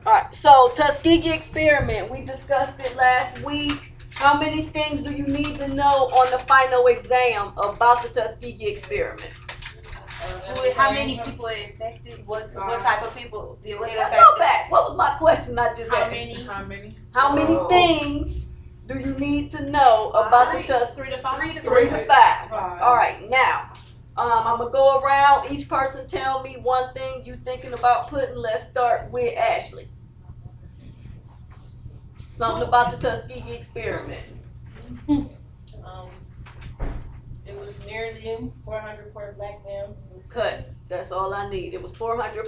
Alright, so Tuskegee experiment, we discussed it last week. How many things do you need to know on the final exam about the Tuskegee experiment? How many people are infected? What type of people? Let's go back. What was my question I just asked? How many things do you need to know about the Tuskegee? 3 to 5. 3 to 5. Alright, now, I'm gonna go around, each person tell me one thing you thinking about putting. Let's start with Ashley. Something about the Tuskegee experiment. It was nearly 400 poor black men. Cut. That's all I need. It was 400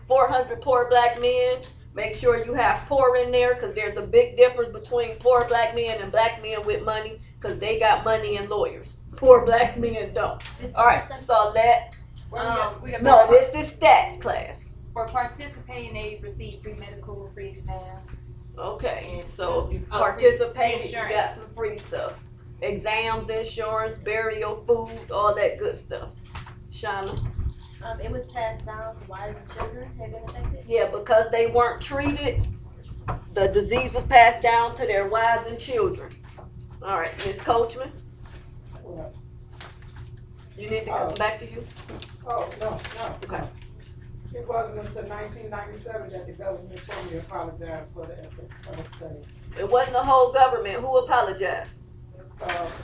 400 poor black men. Make sure you have poor in there, because there's a big difference between poor black men and black men with money, because they got money and lawyers. Poor black men don't. All right, so no, this is stats class. For participating, they receive free medical, free exams. Okay, so if you participate, you got some free stuff. Exams, insurance, burial, food, all that good stuff. Shauna? It was passed down to wives and children had been affected. Yeah, because they weren't treated, the disease was passed down to their wives and children. All right, Ms. Coachman? You need to come back to you? Oh, no. Okay. It wasn't until 1997 that the government formally apologized for the study. It wasn't the whole government. Who apologized?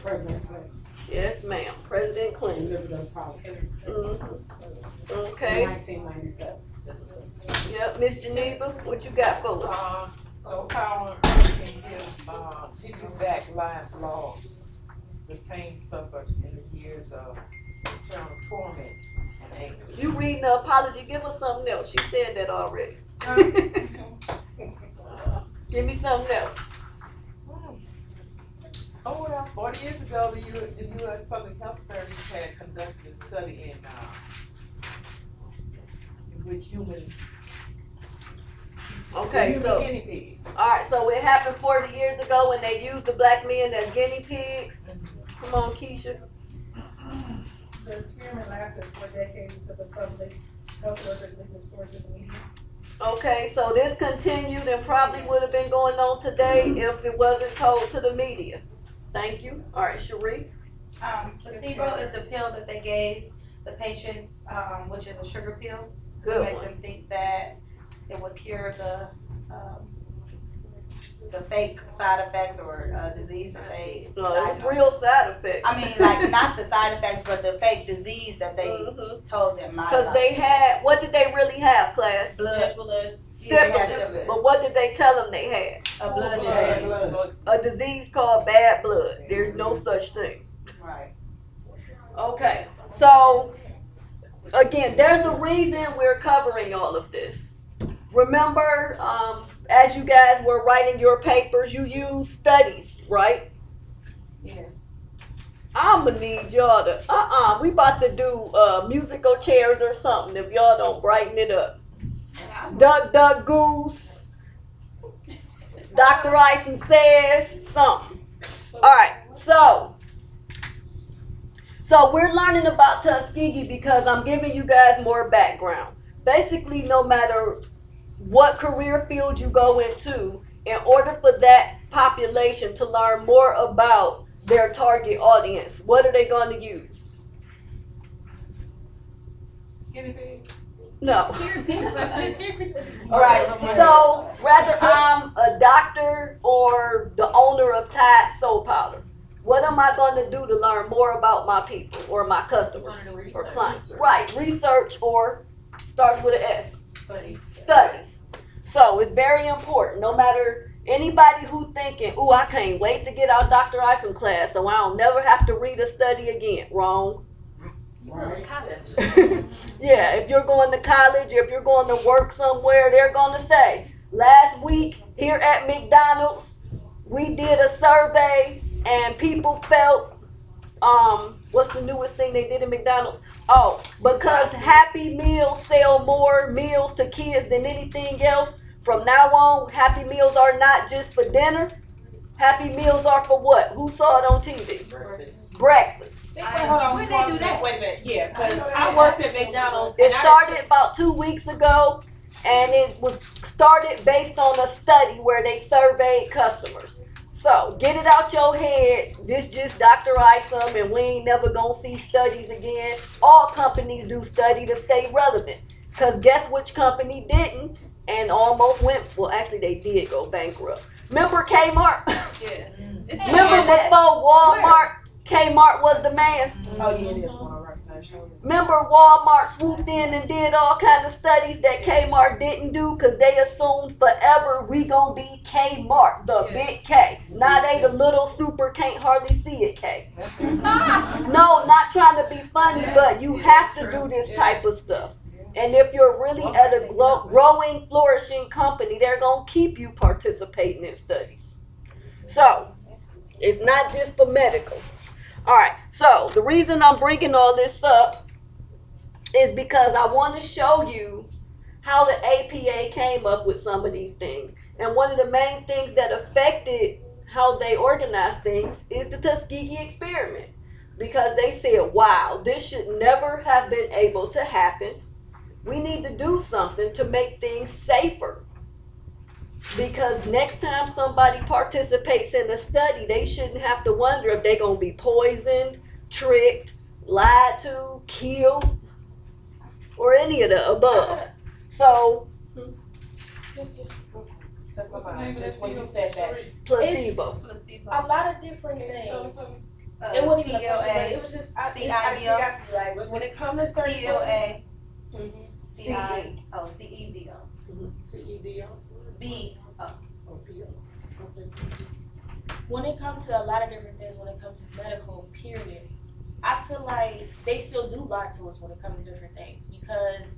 President Clinton. Yes, ma'am. President Clinton. Delivered an apology. Okay. In 1997. Yep, Miss Geneva, what you got for us? So power can give back lives lost, the pain suffered in the years of eternal torment and anguish. You reading the apology, give us something else. She said that already. Give me something else. Oh, well, 40 years ago, the U.S. Public Health Service had conducted a study in which humans. Okay, so, guinea pigs. all right, so it happened 40 years ago when they used the black men as guinea pigs. Come on, Keisha. The experiment lasted for decades until the public health workers, legal sources, and media. Okay, so this continued and probably would have been going on today if it wasn't told to the media. Thank you. All right, Cherie. Placebo is the pill that they gave the patients, which is a sugar pill, to Good make one. them think that it would cure the fake side effects or disease that they. No, it was real side effects. I mean, like not the side effects, but the fake disease that they told them. Because they had, what did they really have, class? blood. Syphilis. But what did they tell them they had? A blood disease. A disease called bad blood. There's no such thing. Right. Okay, so again, there's a reason we're covering all of this. Remember, as you guys were writing your papers, you used studies, right? Yeah. I'm gonna need y'all to, we about to do musical chairs or something if y'all don't brighten it up. Duck, duck, goose. Dr. Isom says something. All right, so we're learning about Tuskegee because I'm giving you guys more background. Basically, no matter what career field you go into, in order for that population to learn more about their target audience, what are they going to use? Guinea pigs. No. All right. So rather I'm a doctor or the owner of Tide soap powder, what am I going to do to learn more about my people or my customers or clients? Right, research, or starts with an S. Studies. So it's very important. No matter anybody who thinking, "Ooh, I can't wait to get out Dr. Isom class, so I don't never have to read a study again." Wrong. Right. College. Yeah, if you're going to college, if you're going to work somewhere, they're going to say, last week here at McDonald's, we did a survey and people felt, what's the newest thing they did at McDonald's? Oh, because Happy Meals sell more meals to kids than anything else, from now on, Happy Meals are not just for dinner. Happy Meals are for what? Who saw it on TV? Breakfast. Where they do that? Wait a minute. Yeah, because I worked at McDonald's. It started about 2 weeks ago, and it was started based on a study where they surveyed customers. So get it out your head. This just Dr. Isom, and we ain't never gonna see studies again. All companies do study to stay relevant. Cause guess which company didn't and almost went, well actually they did go bankrupt. Remember Kmart? Yeah. It's Remember before Walmart, Kmart was the man? Oh, yeah, it is one of our side shoulders. Remember Walmart swooped in and did all kind of studies that Kmart didn't do because they assumed forever we gonna be Kmart, the big K. Now they the little super can't hardly see it K. No, not trying to be funny, but you have to do this type of stuff. And if you're really at a growing, flourishing company, they're gonna keep you participating in studies. So it's not just for medical. All right, so the reason I'm bringing all this up is because I want to show you how the APA came up with some of these things. And one of the main things that affected how they organize things is the Tuskegee experiment. Because they said, wow, this should never have been able to happen. We need to do something to make things safer. Because next time somebody participates in a study, they shouldn't have to wonder if they're going to be poisoned, tricked, lied to, killed, or any of the above. So, Just when you said that. placebo. A lot of different things. Uh, It wasn't even a POA, question, but it was just out of CIBO. curiosity. Like when it comes to certain POA, things, CI, oh, CEDO, CEDO. B, when it comes to a lot of different things, when it comes to medical, period, I feel like they still do lie to us when it comes to different things because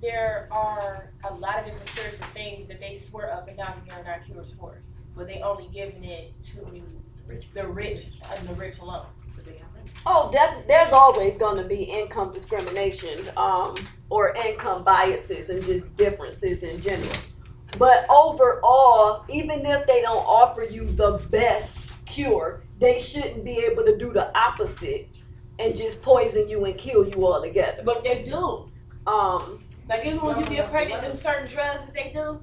there are a lot of different cures for things that they swear up and down here are not cures for, but they only giving it to the rich and the rich alone. Oh, there's always going to be income discrimination or income biases and just differences in general. But overall, even if they don't offer you the best cure, they shouldn't be able to do the opposite and just poison you and kill you altogether. But they do. Like even when you get pregnant, them certain drugs that they do,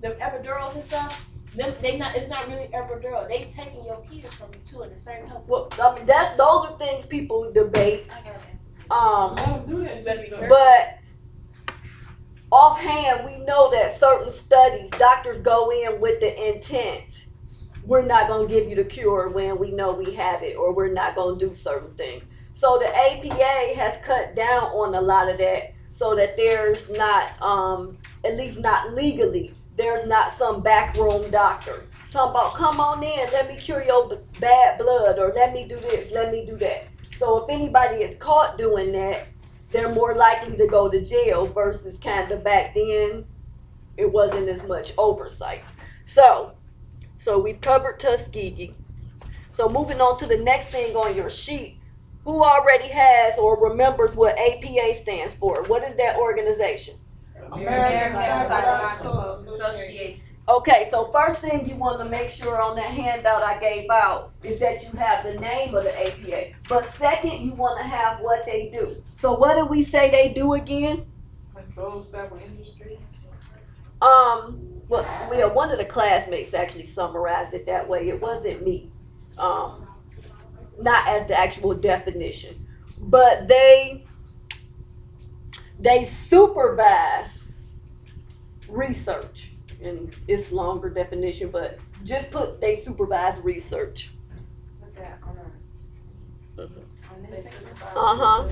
them epidurals and stuff, it's not really epidural. They taking your kids from you too at the same time. Well, I mean, those are things people debate. You better be careful. But offhand, we know that certain studies, doctors go in with the intent, we're not going to give you the cure when we know we have it, or we're not going to do certain things. So the APA has cut down on a lot of that so that there's not, at least not legally, there's not some backroom doctor talking about, come on in, let me cure your bad blood, or let me do this, let me do that. So if anybody is caught doing that, they're more likely to go to jail versus kind of back then, it wasn't as much oversight. So we've covered Tuskegee. So moving on to the next thing on your sheet, who already has or remembers what APA stands for? What is that organization? American Psychological Association. Okay, so first thing you want to make sure on that handout I gave out is that you have the name of the APA. But second, you want to have what they do. So what did we say they do again? Control several industries. Well, one of the classmates actually summarized it that way. It wasn't me. Not as the actual definition. But they supervise research. And it's longer definition, but just put they supervise research. Uh-huh.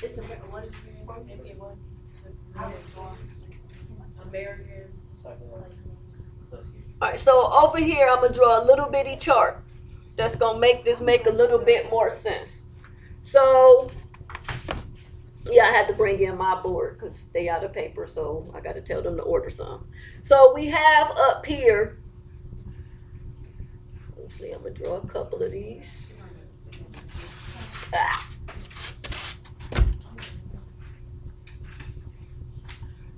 It's a what is it? What? American. All right, so over here I'm gonna draw a little bitty chart that's gonna make this make a little bit more sense. So yeah, I had to bring in my board because they out of paper, so I got to tell them to order some. So we have up here, let's see, I'm going to draw a couple of these.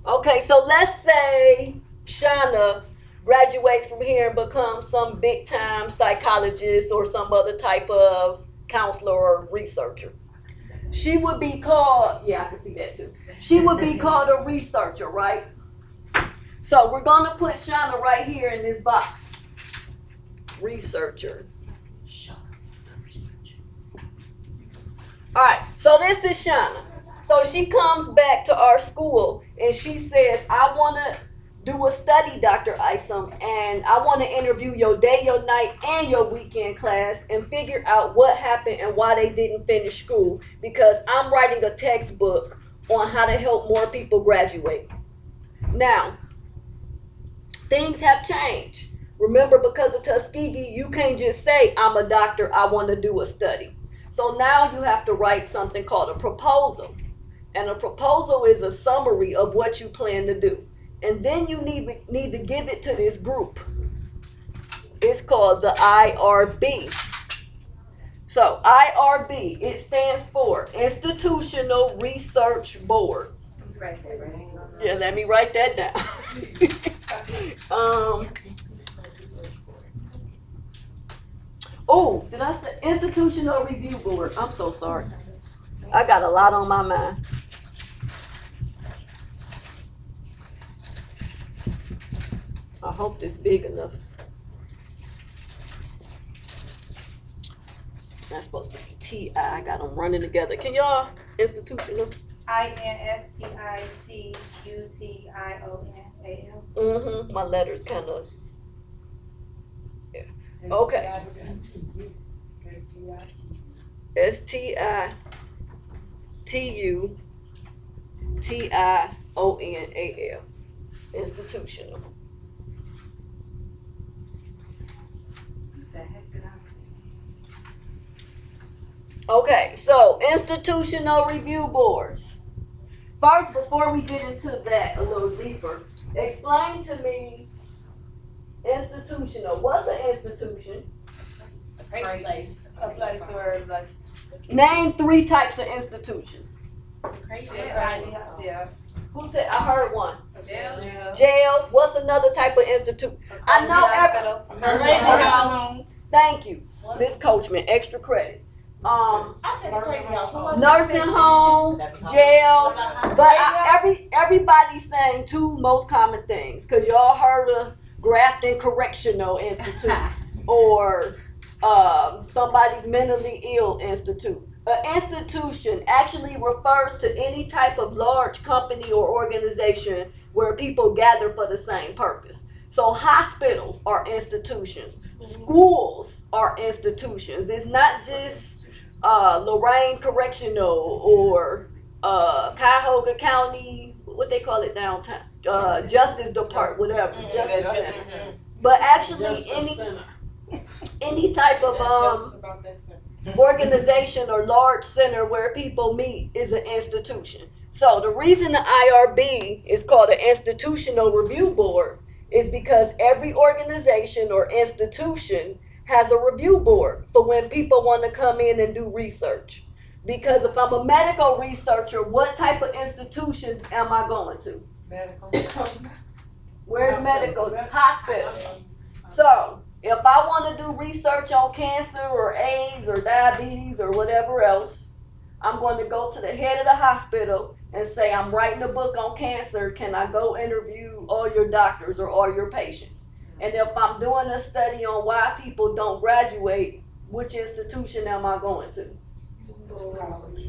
Okay, so let's say Shauna graduates from here and becomes some big time psychologist or some other type of counselor or researcher. She would be called, yeah, I can see that too. She would be called a researcher, right? So we're gonna put Shauna right here in this box. Researcher. All right, so this is Shauna. So she comes back to our school and she says, I wanna do a study, Dr. Isom, and I wanna interview your day, your night, and your weekend class and figure out what happened and why they didn't finish school, because I'm writing a textbook on how to help more people graduate. Now, things have changed. Remember, because of Tuskegee, you can't just say, I'm a doctor, I want to do a study. So now you have to write something called a proposal. And a proposal is a summary of what you plan to do. And then you need to give it to this group. It's called the IRB. So IRB, it stands for Institutional Research Board. Yeah, let me write that down. Oh, did I say Institutional Review Board? I'm so sorry. I got a lot on my mind. I hope this big enough. That's supposed to be TI. I got them running together. Can y'all institutional? INSTITUTIONAL. My letters kind of. Yeah. Okay. STITUTIONAL. Institutional. Okay, so institutional review boards. First, before we get into that a little deeper, explain to me institutional. What's an institution? A crazy place. A place where, like, Name 3 types of institutions. Crazy. yeah. Who said? I heard one. Yeah. Jail. What's another type of institute? I know Thank you, Miss Coachman. Extra credit. I said the crazy house. What was Nursing home, jail. But everybody's saying 2 most common things, because y'all heard of Grafton Correctional Institute or somebody's mentally ill institute. An institution actually refers to any type of large company or organization where people gather for the same purpose. So hospitals are institutions. Schools are institutions. It's not just Lorraine Correctional or Cuyahoga County, what they call it downtown, Justice Department, whatever, Justice Center. But actually any type of organization or large center where people meet is an institution. So the reason the IRB is called an Institutional Review Board is because every organization or institution has a review board for when people want to come in and do research. Because if I'm a medical researcher, what type of institutions am I going to? Medical. Where's medical? Hospital. So if I want to do research on cancer or AIDS or diabetes or whatever else, I'm going to go to the head of the hospital and say, I'm writing a book on cancer. Can I go interview all your doctors or all your patients? And if I'm doing a study on why people don't graduate, which institution am I going to?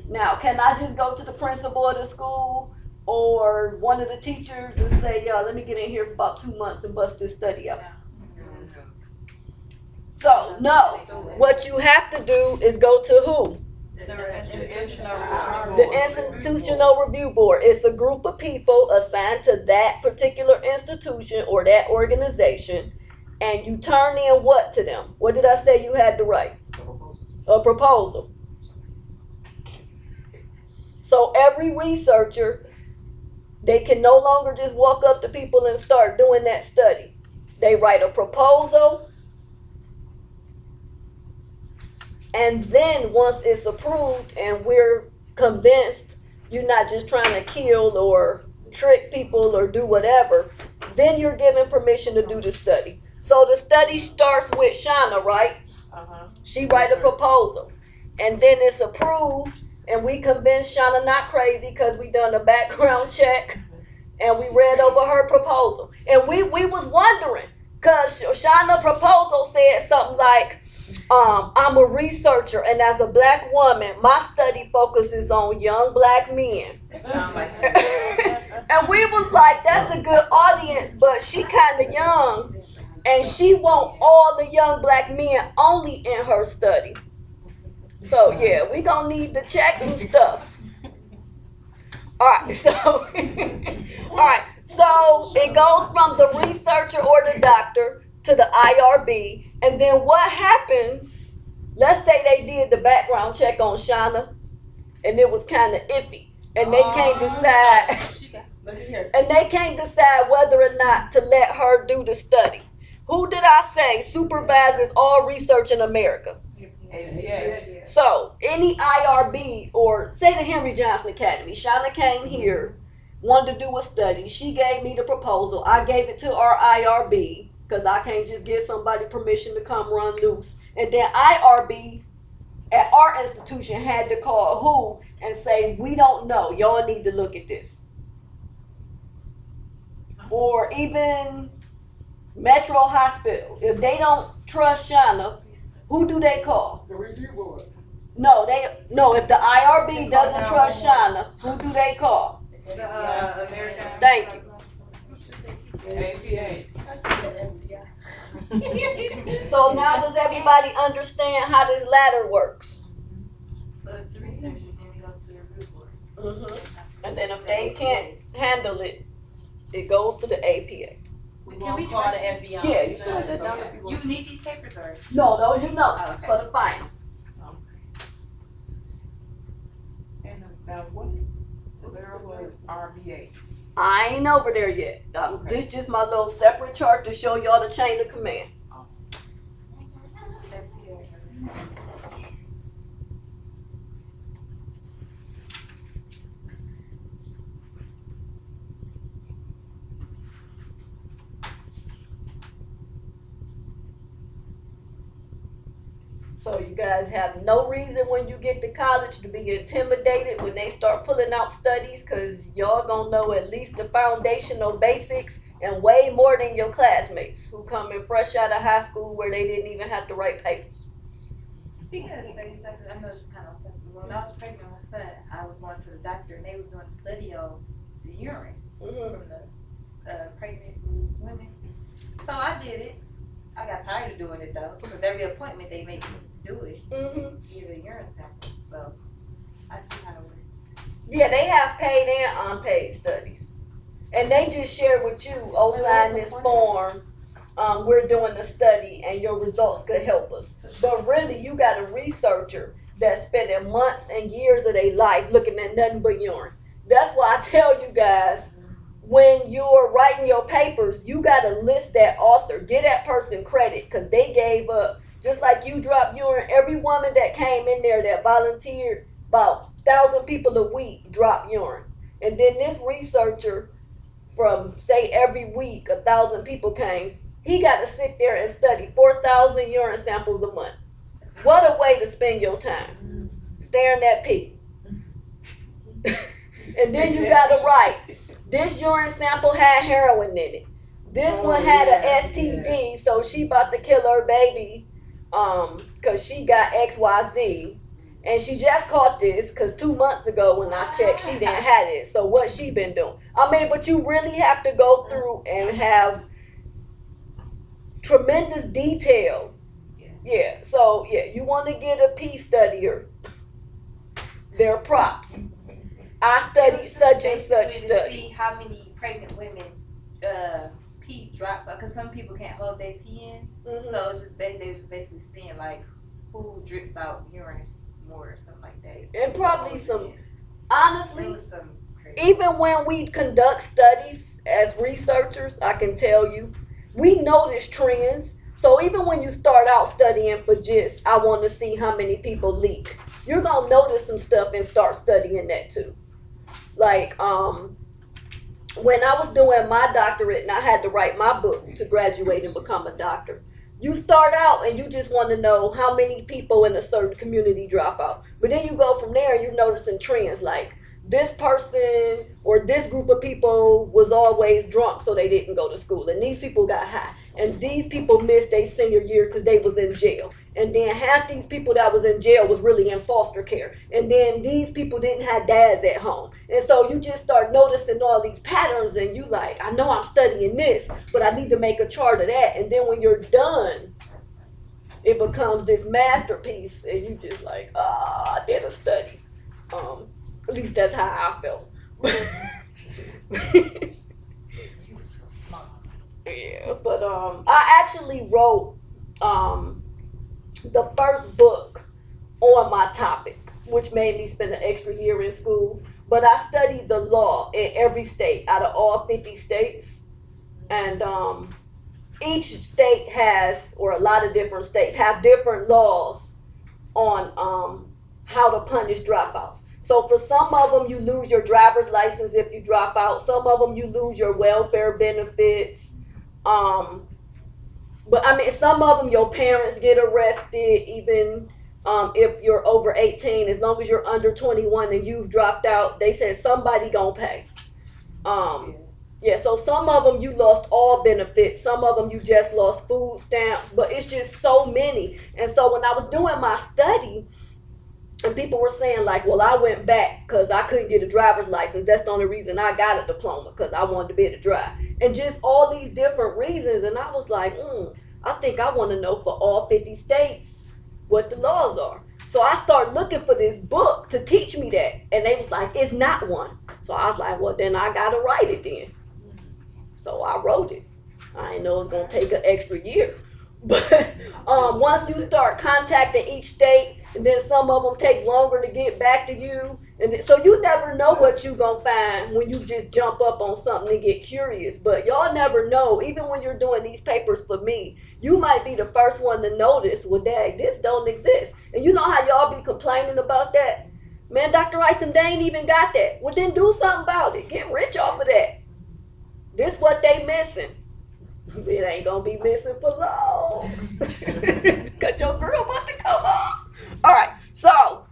Now, can I just go to the principal of the school or one of the teachers and say, yeah, let me get in here for about 2 months and bust this study out? So, no, what you have to do is go to who? The Institutional Review Board. It's a group of people assigned to that particular institution or that organization, and you turn in what to them? What did I say you had to write? A proposal. So every researcher, they can no longer just walk up to people and start doing that study. They write a proposal, and then once it's approved and we're convinced you're not just trying to kill or trick people or do whatever, then you're given permission to do the study. So the study starts with Shauna, right? She write a proposal, and then it's approved, and we convinced Shauna not crazy because we done a background check and we read over her proposal. And we was wondering, because Shauna's proposal said something like, I'm a researcher, and as a black woman, my study focuses on young black men. Sound like And we was like, that's a good audience, but she kind of young, and she want all the young black men only in her study. So yeah, we gonna need to check some stuff. All right, so all right, so it goes from the researcher or the doctor to the IRB, and then what happens? Let's say they did the background check on Shauna, and it was kind of iffy, and they can't decide. Look at here. And they can't decide whether or not to let her do the study. Who did I say supervises all research in America? APA. So any IRB, or say the Henry Johnson Academy, Shauna came here, wanted to do a study. She gave me the proposal. I gave it to our IRB because I can't just give somebody permission to come run loose. And then IRB at our institution had to call who and say, we don't know. Y'all need to look at this. Or even Metro Hospital. If they don't trust Shauna, who do they call? The review board. No, if the IRB doesn't trust Shauna, who do they call? The American. Thank you. APA. So now does everybody understand how this ladder works? So it's the researcher, then it goes to the review board. And then if they can't handle it, it goes to the APA. We Can won't we call the direct FBI. Yeah, you should have done Okay. it. You need these papers or? No, those are notes Oh, okay. for the final. And now what's the variable is RBA? I ain't over there yet. This just my little separate chart to show y'all the chain of command. So you guys have no reason when you get to college to be intimidated when they start pulling out studies, because y'all gonna know at least the foundational basics and way more than your classmates who come in fresh out of high school where they didn't even have to write papers. Speaking of studies, I know this is kind of tough. When I was pregnant with my son, I was going to the doctor and they was doing a study on the urine from the pregnant women. So I did it. I got tired of doing it though, because every appointment they make me do it, use a urine sample. So I see how it works. Yeah, they have paid and unpaid studies. And they just share with you, oh, sign this form. We're doing the study and your results could help us. But really, you got a researcher that's spending months and years of their life looking at nothing but urine. That's why I tell you guys, when you're writing your papers, you got to list that author. Give that person credit because they gave up. Just like you drop urine, every woman that came in there that volunteered, about 1,000 people a week drop urine. And then this researcher from, say, every week, 1,000 people came, he got to sit there and study 4,000 urine samples a month. What a way to spend your time, staring at pee. And then you got to write, this urine sample had heroin in it. This one had a STD, so she about to kill her baby because she got XYZ. And she just caught this because 2 months ago when I checked, she didn't have it. So what she been doing? I mean, but you really have to go through and have tremendous detail. Yeah, so yeah, you want to get a pee studier, they're props. I studied such and such To study. see how many pregnant women pee drops out, because some people can't hold their pee in. So it's just they're just basically seeing like who drips out urine more or something like that. And probably some, It honestly, was some crazy. even when we conduct studies as researchers, I can tell you, we notice trends. So even when you start out studying for just, I want to see how many people leak, you're going to notice some stuff and start studying that too. Like, when I was doing my doctorate and I had to write my book to graduate and become a doctor, you start out and you just want to know how many people in a certain community drop out. But then you go from there and you're noticing trends like this person or this group of people was always drunk so they didn't go to school. And these people got high. And these people missed their senior year because they was in jail. And then half these people that was in jail was really in foster care. And then these people didn't have dads at home. And so you just start noticing all these patterns and you like, I know I'm studying this, but I need to make a chart of that. And then when you're done, it becomes this masterpiece and you just like, I did a study. At least that's how I felt. You was so smart. Yeah, but I actually wrote the first book on my topic, which made me spend an extra year in school. But I studied the law in every state, out of all 50 states. And each state has, or a lot of different states, have different laws on how to punish dropouts. So for some of them, you lose your driver's license if you drop out. Some of them, you lose your welfare benefits. But I mean, some of them, your parents get arrested, even if you're over 18. As long as you're under 21 and you've dropped out, they said somebody gonna pay. Yeah, so some of them you lost all benefits. Some of them you just lost food stamps. But it's just so many. And so when I was doing my study, and people were saying like, well, I went back because I couldn't get a driver's license. That's the only reason I got a diploma, because I wanted to be able to drive. And just all these different reasons. And I was like, I think I want to know for all 50 states what the laws are. So I started looking for this book to teach me that. And they was like, it's not one. So I was like, well, then I got to write it then. So I wrote it. I didn't know it was going to take an extra year. But once you start contacting each state, and then some of them take longer to get back to you. And so you never know what you're going to find when you just jump up on something and get curious. But y'all never know. Even when you're doing these papers for me, you might be the first one to notice, well, dang, this don't exist. And you know how y'all be complaining about that? Man, Dr. Isom, they ain't even got that. Well, then do something about it. Get rich off of that. This what they missing. It ain't gonna be missing for long. Cause your girl about to come on. Alright, so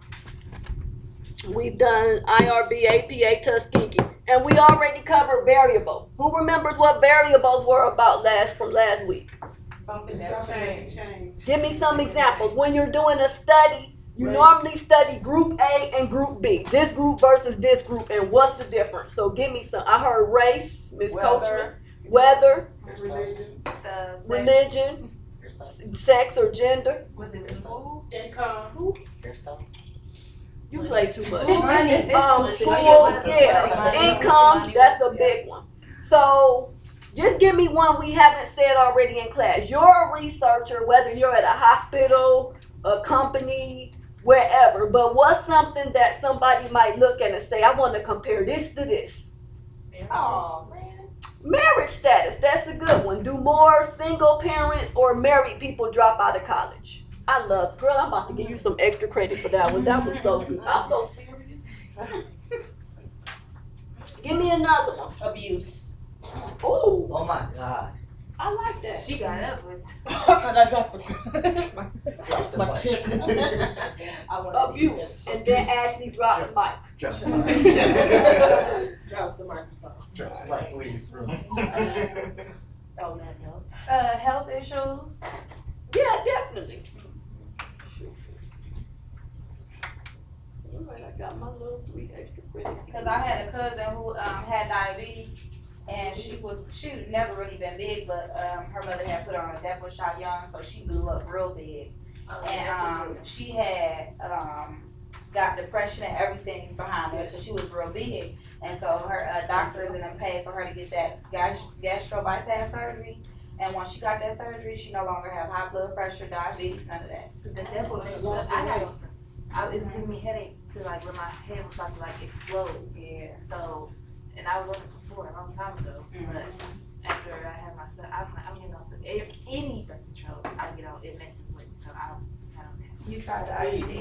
we've done IRB, APA, Tuskegee, and we already covered variable. Who remembers what variables were about from last week? Something that changed. Give me some examples. When you're doing a study, you normally study group A and group B. This group versus this group, and what's the difference? So give me some. I heard race, Miss Coachman, weather, religion, sex or gender. Was it school? Income. Hairstyles. You play too much. Money. Schools, yeah, income, that's a big one. So just give me one we haven't said already in class. You're a researcher, whether you're at a hospital, a company, wherever, but what's something that somebody might look at and say, I want to compare this to this? Oh, man. Marriage status, that's a good one. Do more single parents or married people drop out of college? I love, girl, I'm about to give you some extra credit for that one. That was so good. I'm so serious. Give me another one. Abuse. Ooh, Oh my God. I like that. She got up with. I dropped my chip. I want Abuse. And then Ashley dropped the mic. Drops the microphone. Drops like leaves from. Oh, that no. Health issues. Yeah, definitely. All right, I got my little 3 extra credits. Because I had a cousin who had diabetes, and she never really been big, but her mother had put her on a depo shot young, so she blew up real big. And she had got depression and everything behind her because she was real big, and so her doctors and them paid for her to get that gastro bypass surgery. And once she got that surgery, she no longer have high blood pressure, diabetes, none of that. Cause the devil it was giving me headaches to like when my head was about to like explode. Yeah. So, and I was on it before a long time ago. But after I had my son, I'm getting off any birth control. I get on, it messes with me. So I don't have. You tried the IUD?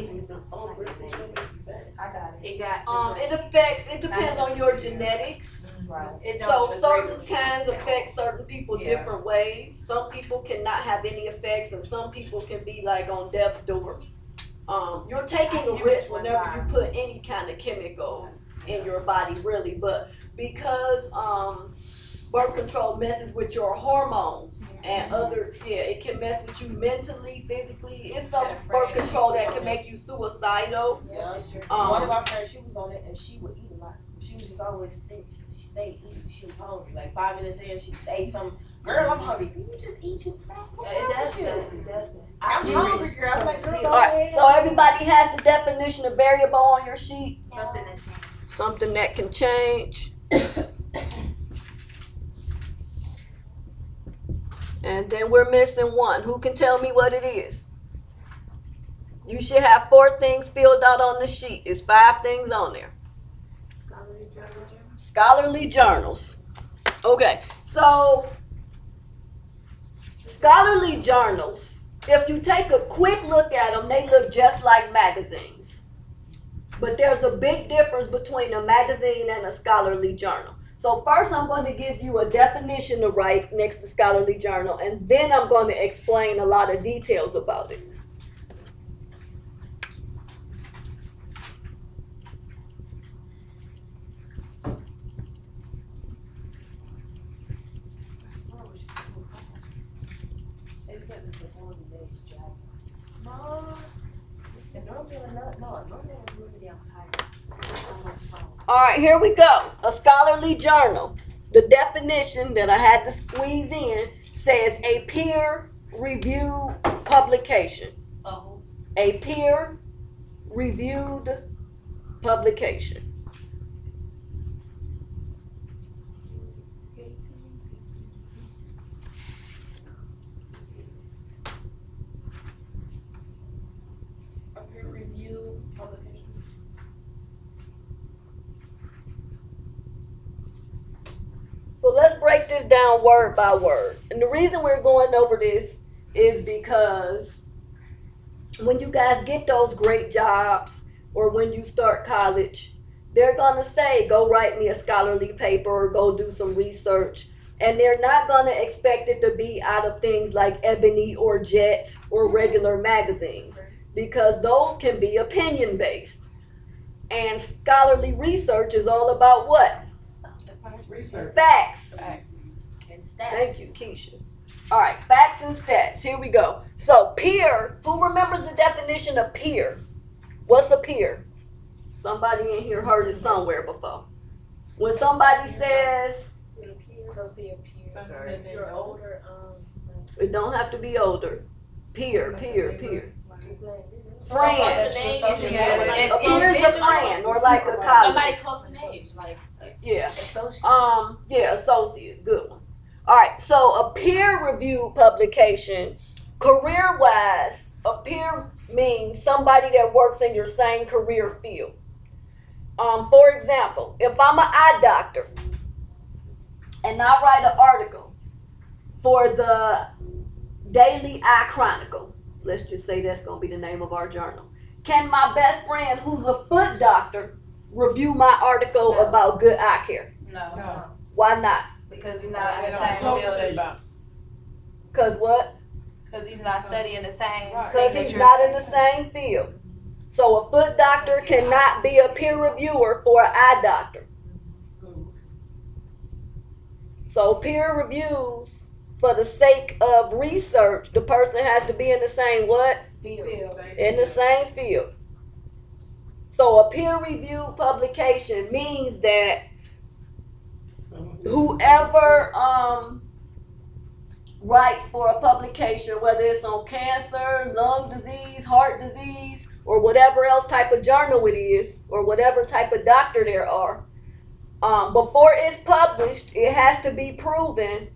I got it. It got. It depends on your genetics. It So don't certain agree. kinds affect certain people Yeah. different ways. Some people cannot have any effects, and some people can be like on death's door. You're taking a risk whenever you put any kind of chemical in your body, really. But because birth control messes with your hormones and other, it can mess with you mentally, physically. It's some birth control that can make you suicidal. Yeah. One of our friends, she was on it and she would eat a lot. She was just always thick. She stayed eating. She was hungry. Like 5 minutes in, she just ate some. Girl, I'm hungry. Can you just eat you fat? What's It wrong does with that. you? It does that. I'm hungry, girl. I'm like, girl, go Alright, ahead. so everybody has the definition of variable on your sheet. Something that changes. Something that can change. And then we're missing one. Who can tell me what it is? You should have 4 things filled out on the sheet. It's 5 things on there. Scholarly journals. Okay, so scholarly journals, if you take a quick look at them, they look just like magazines. But there's a big difference between a magazine and a scholarly journal. So first I'm going to give you a definition to write next to scholarly journal, and then I'm going to explain a lot of details about it. All right, here we go. A scholarly journal. The definition that I had to squeeze in says a peer-reviewed publication. A peer-reviewed publication. A peer review publication. So let's break this down word by word. And the reason we're going over this is because when you guys get those great jobs or when you start college, they're going to say, go write me a scholarly paper or go do some research. And they're not going to expect it to be out of things like Ebony or Jet or regular magazines, because those can be opinion based. And scholarly research is all about what? Research. Facts. And stats. Thank you, Keisha. All right, facts and stats. Here we go. So peer, who remembers the definition of peer? What's a peer? Somebody in here heard it somewhere before. When somebody says, You're older, it don't have to be older. Peer. Friend. Friend. Yeah. A peer is a friend or like a colleague. Somebody close in age, like Yeah. associate. Associates, good one. All right, so a peer-reviewed publication, career-wise, a peer means somebody that works in your same career field. For example, if I'm an eye doctor and I write an article for the Daily Eye Chronicle, let's just say that's going to be the name of our journal, can my best friend who's a foot doctor review my article about good eye care? No, Why not? because he's not in They the don't same close field. it about. Because what? Because he's not studying the same Right. Because thing that he's you're not in the studying. same field. So a foot doctor cannot be a peer reviewer for an eye doctor. So peer reviews, for the sake of research, the person has to be in the same what? Field. In the same field. So a peer-reviewed publication means that whoever writes for a publication, whether it's on cancer, lung disease, heart disease, or whatever else type of journal it is, or whatever type of doctor there are, before it's published, it has to be proven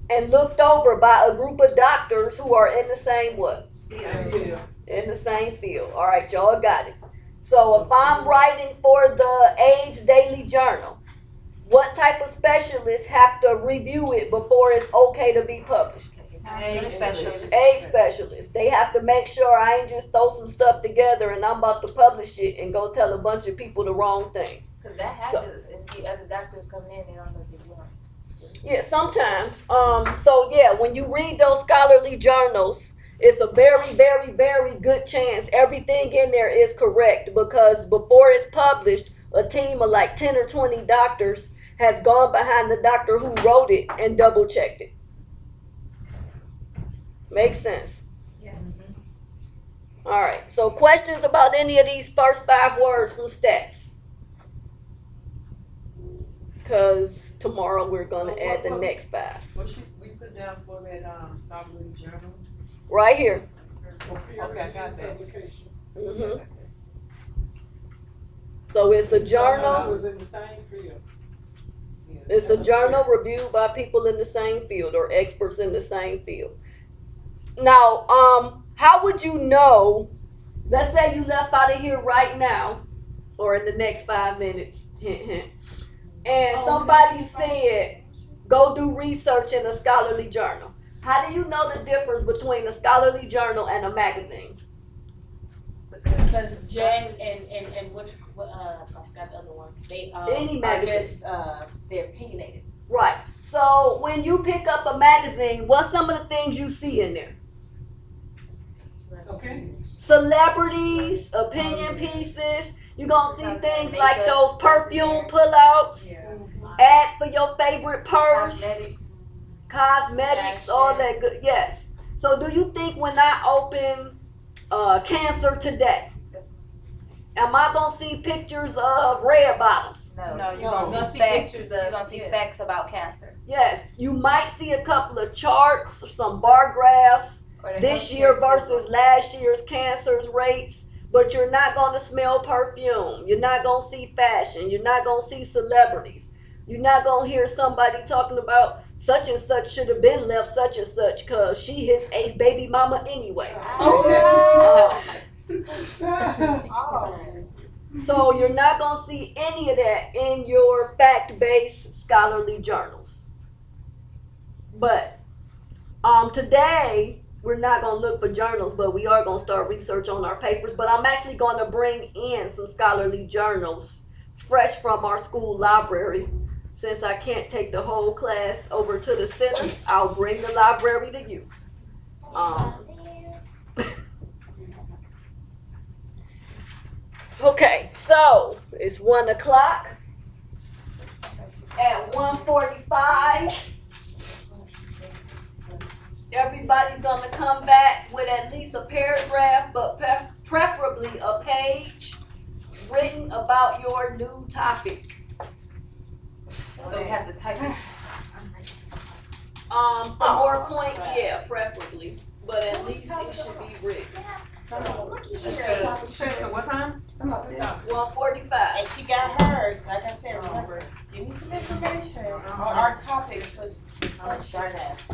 and looked over by a group of doctors who are in the same what? Yeah. In the same field. All right, y'all got it. So if I'm writing for the AIDS Daily Journal, what type of specialists have to review it before it's okay to be published? AIDS specialist. AIDS specialists. They have to make sure I ain't just throw some stuff together and I'm about to publish it and go tell a bunch of people the wrong thing. Because that happens. It's see other doctors coming in, they don't know what they're doing. Yeah, sometimes. So yeah, when you read those scholarly journals, it's a very, very, very good chance everything in there is correct, because before it's published, a team of like 10 or 20 doctors has gone behind the doctor who wrote it and double checked it. Makes sense. Yeah. All right. So questions about any of these first 5 words from stats? Because tomorrow we're going to add the next 5. What should we put down for that, scholarly journal? Right here. Okay, I got that. hmm So it's a journal. was in the same field. It's a journal reviewed by people in the same field or experts in the same field. Now, how would you know? Let's say you left out of here right now, or in the next 5 minutes. Hint, hint. And somebody said, go do research in a scholarly journal. How do you know the difference between a scholarly journal and a magazine? Because Jen and which I forgot the other one. They Any Are magazine. just, they're opinionated. Right. So when you pick up a magazine, what's some of the things you see in there? Okay. Celebrities, opinion pieces. You're going to see things like Makeup. those perfume pullouts, ads for your favorite purse, cosmetics, all that good. Yes. So do you think when I open Cancer Today, am I going to see pictures of red bottoms? No, you're You're gonna gonna see see facts. pictures You're of- gonna see yeah. facts about cancer. Yes. You might see a couple of charts, some bar graphs, Or the this healthcare year system. versus last year's cancer rates, but you're not going to smell perfume. You're not going to see fashion. You're not going to see celebrities. You're not going to hear somebody talking about such and such should have been left such and such because she his eighth baby mama anyway. So you're not going to see any of that in your fact-based scholarly journals. But today, we're not going to look for journals, but we are going to start research on our papers. But I'm actually going to bring in some scholarly journals fresh from our school library. Since I can't take the whole class over to the center, I'll bring the library to you. Okay, so it's 1 o'clock. At 1:45, everybody's gonna come back with at least a paragraph, but preferably a page written about your new topic. So you have to type it. For more points, yeah, preferably, but at least it should be written. What time? 1:45. And she got hers. Like I said, remember, give me some information on our topics for such short ass.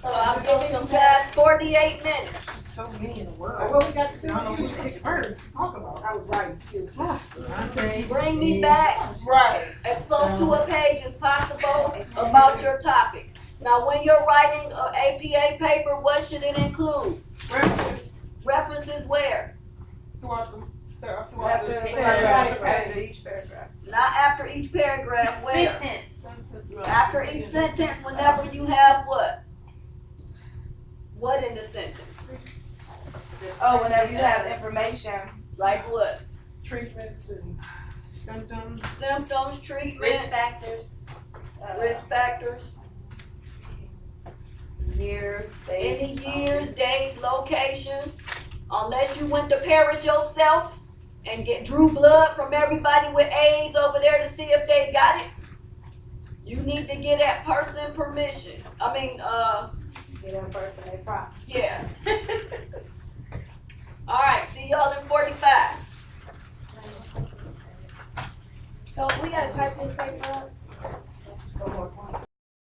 So I'm giving you guys 48 minutes. So many in the world. What we got to do, you pick first, talk about. I was writing, excuse me. Bring me back Right. as close to a page as possible about your topic. Now, when you're writing an APA paper, what should it include? References where? After each paragraph. Not after each paragraph, where? Sentence. After each sentence, whenever you have what? What in the sentence? Oh, whenever you have information. Like what? Treatments and symptoms. Symptoms, Risk treatment, factors. risk factors, Years, days. any years, days, locations. Unless you went to Paris yourself and drew blood from everybody with AIDS over there to see if they got it. You need to get that person permission. Get that person their props. Yeah. All right, see y'all in 45. So we gotta type this paper up.